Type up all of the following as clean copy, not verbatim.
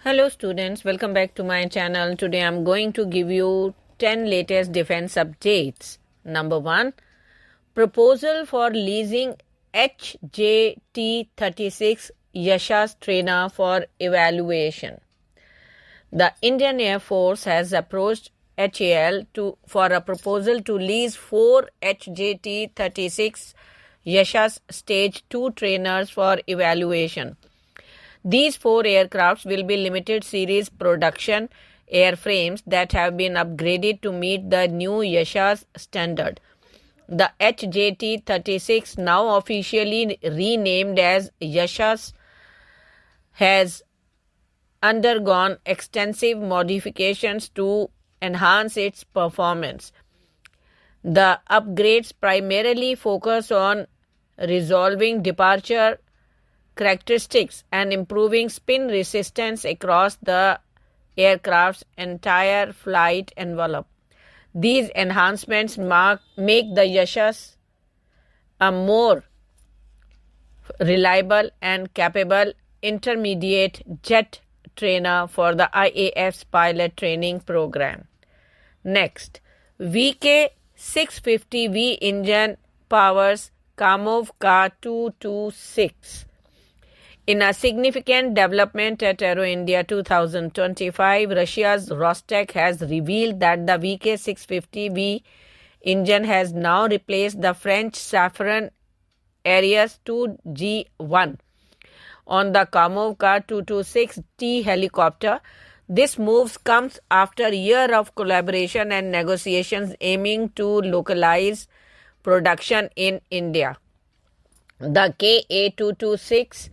Hello students, welcome back to my channel. Today I'm going to give you 10 latest defense updates. Number 1, proposal for leasing HJT-36 Yashas trainer for evaluation. The Indian Air Force has approached HAL for a proposal to lease 4 HJT-36 Yashas Stage 2 trainers for evaluation. These 4 aircrafts will be limited series production airframes that have been upgraded to meet the new Yashas standard. The HJT-36, now officially renamed as Yashas, has undergone extensive modifications to enhance its performance. The upgrades primarily focus on resolving departure characteristics and improving spin resistance across the aircraft's entire flight envelope. These enhancements make the Yashas a more reliable and capable intermediate jet trainer for the IAF's pilot training program. Next, VK650V engine powers Kamov Ka-226. In a significant development at Aero India 2025, Russia's Rostec has revealed that the VK650V engine has now replaced the French Safran Arias 2G1 on the Kamov Ka-226T helicopter. This move comes after a year of collaboration and negotiations aiming to localize production in India. The KA-226,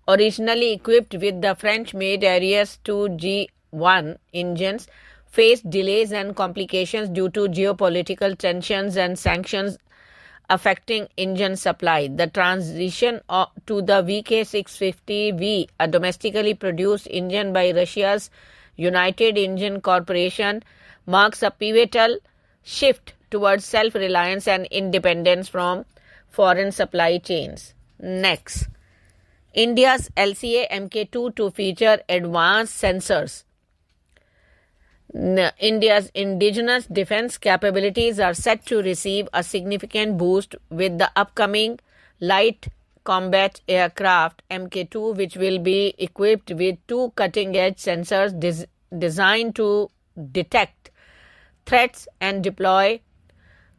originally equipped with the French-made Arias 2G1 engines, faced delays and complications due to geopolitical tensions and sanctions affecting engine supply. The transition to the VK650V, a domestically produced engine by Russia's United Engine Corporation, marks a pivotal shift towards self-reliance and independence from foreign supply chains. Next, India's LCA Mk2 to feature advanced sensors. India's indigenous defense capabilities are set to receive a significant boost with the upcoming light combat aircraft Mk2, which will be equipped with 2 cutting-edge sensors designed to detect threats and deploy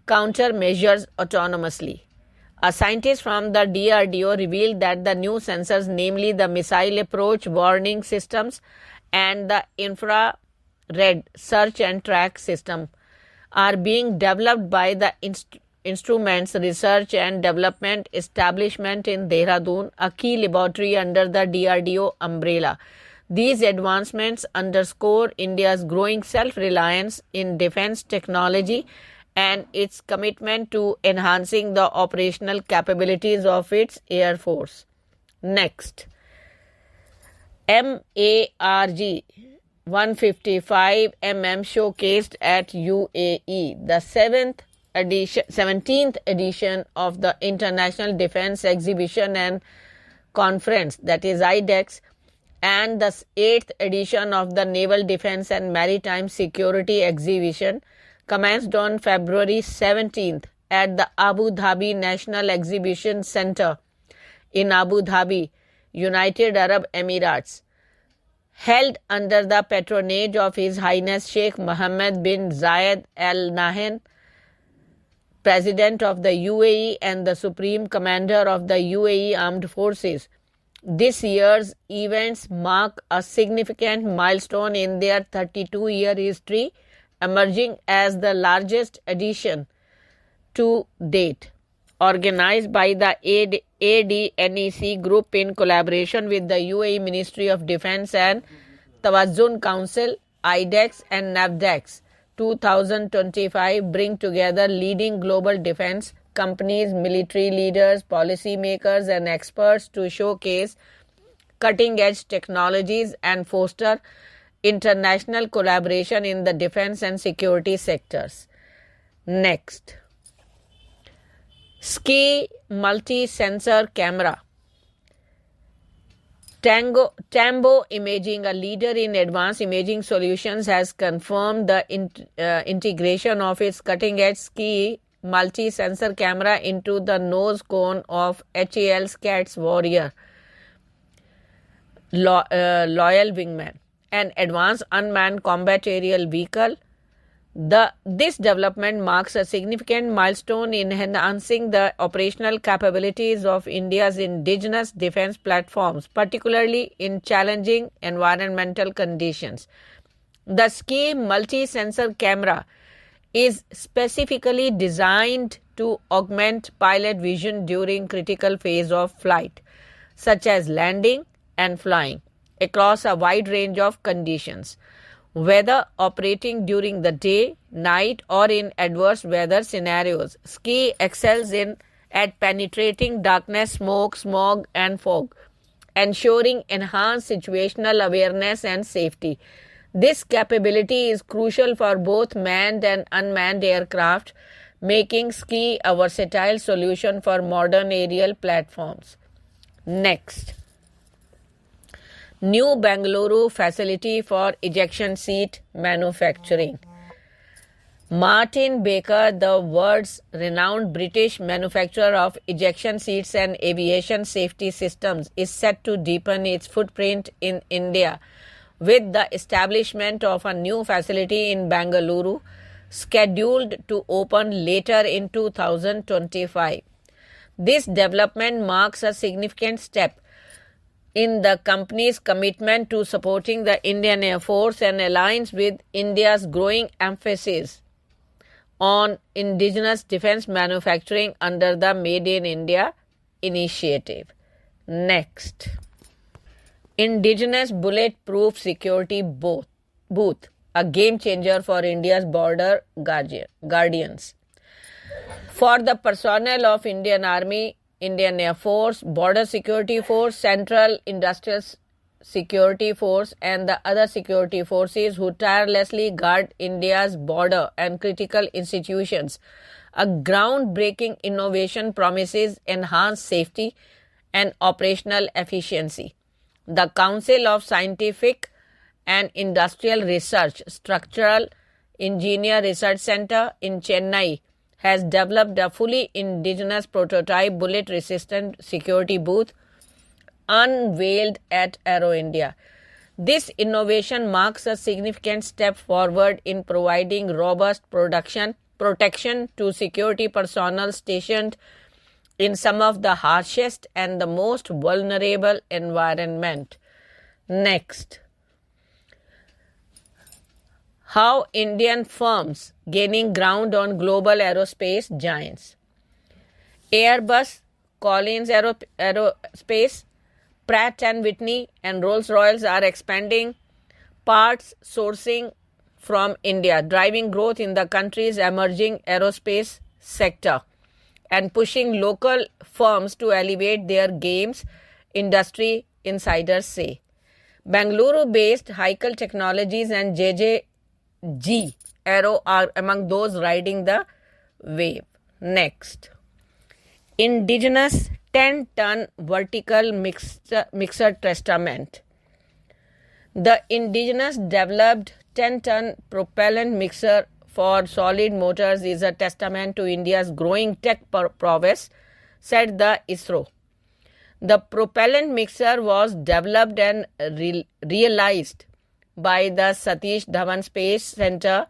countermeasures autonomously. A scientist from the DRDO revealed that the new sensors, namely the Missile Approach Warning Systems and the Infrared Search and Track System, are being developed by the Instruments Research and Development Establishment in Dehradun, a key laboratory under the DRDO umbrella. These advancements underscore India's growing self-reliance in defense technology and its commitment to enhancing the operational capabilities of its Air Force. Next, MARG 155mm showcased at UAE. The 17th edition of the International Defense Exhibition and Conference, that is IDEX, and the 8th edition of the Naval Defense and Maritime Security Exhibition commenced on February 17th at the Abu Dhabi National Exhibition Center in Abu Dhabi, United Arab Emirates. Held under the patronage of His Highness Sheikh Mohammed bin Zayed Al Nahyan, President of the UAE and the Supreme Commander of the UAE Armed Forces. This year's events mark a significant milestone in their 32-year history, emerging as the largest edition to date. Organized by the ADNEC Group in collaboration with the UAE Ministry of Defense and Tawazzun Council, IDEX and NAVDEX, 2025 bring together leading global defense companies, military leaders, policymakers, and experts to showcase cutting-edge technologies and foster international collaboration in the defense and security sectors. Next, SKI multi-sensor camera Tambo Imaging, a leader in advanced imaging solutions, has confirmed the integration of its cutting-edge ski multi-sensor camera into the nose cone of HAL Scats Warrior Loyal Wingman, an advanced unmanned combat aerial vehicle. This development marks a significant milestone in enhancing the operational capabilities of India's indigenous defense platforms, particularly in challenging environmental conditions. The Ski multi-sensor camera is specifically designed to augment pilot vision during critical phase of flight, such as landing and flying, across a wide range of conditions, whether operating during the day, night, or in adverse weather scenarios. Ski excels at penetrating darkness, smoke, smog, and fog, ensuring enhanced situational awareness and safety. This capability is crucial for both manned and unmanned aircraft, making Ski a versatile solution for modern aerial platforms. Next, new Bengaluru facility for ejection seat manufacturing. Martin Baker, the world's renowned British manufacturer of ejection seats and aviation safety systems, is set to deepen its footprint in India with the establishment of a new facility in Bengaluru, scheduled to open later in 2025. This development marks a significant step in the company's commitment to supporting the Indian Air Force and aligns with India's growing emphasis on indigenous defense manufacturing under the Made in India initiative. Next, indigenous bulletproof security booth, a game changer for India's border guardians. For the personnel of Indian Army, Indian Air Force, Border Security Force, Central Industrial Security Force, and the other security forces who tirelessly guard India's border and critical institutions, a groundbreaking innovation promises enhanced safety and operational efficiency. The Council of Scientific and Industrial Research, Structural Engineer Research Center in Chennai, has developed a fully indigenous prototype bullet-resistant security booth unveiled at Aero India. This innovation marks a significant step forward in providing robust protection to security personnel stationed in some of the harshest and the most vulnerable environment. Next, how Indian firms gaining ground on global aerospace giants. Airbus, Collins Aerospace, Pratt & Whitney, and Rolls-Royce are expanding parts sourcing from India, driving growth in the country's emerging aerospace sector and pushing local firms to elevate their games, industry insiders say. Bengaluru-based Heikel Technologies and JJG Aero are among those riding the wave. Next, indigenous 10-ton vertical mixer testament. The indigenous developed 10-ton propellant mixer for solid motors is a testament to India's growing tech prowess, said the ISRO. The propellant mixer was developed and realized by the Satish Dhawan Space Center,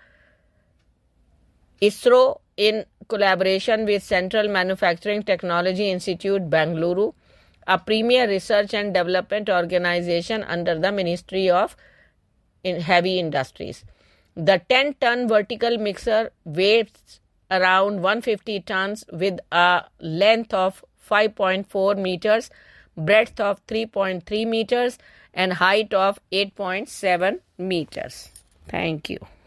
ISRO, in collaboration with Central Manufacturing Technology Institute, Bengaluru, a premier research and development organization under the Ministry of Heavy Industries. The 10-ton vertical mixer weighs around 150 tons with a length of 5.4 meters, breadth of 3.3 meters, and height of 8.7 meters. Thank you.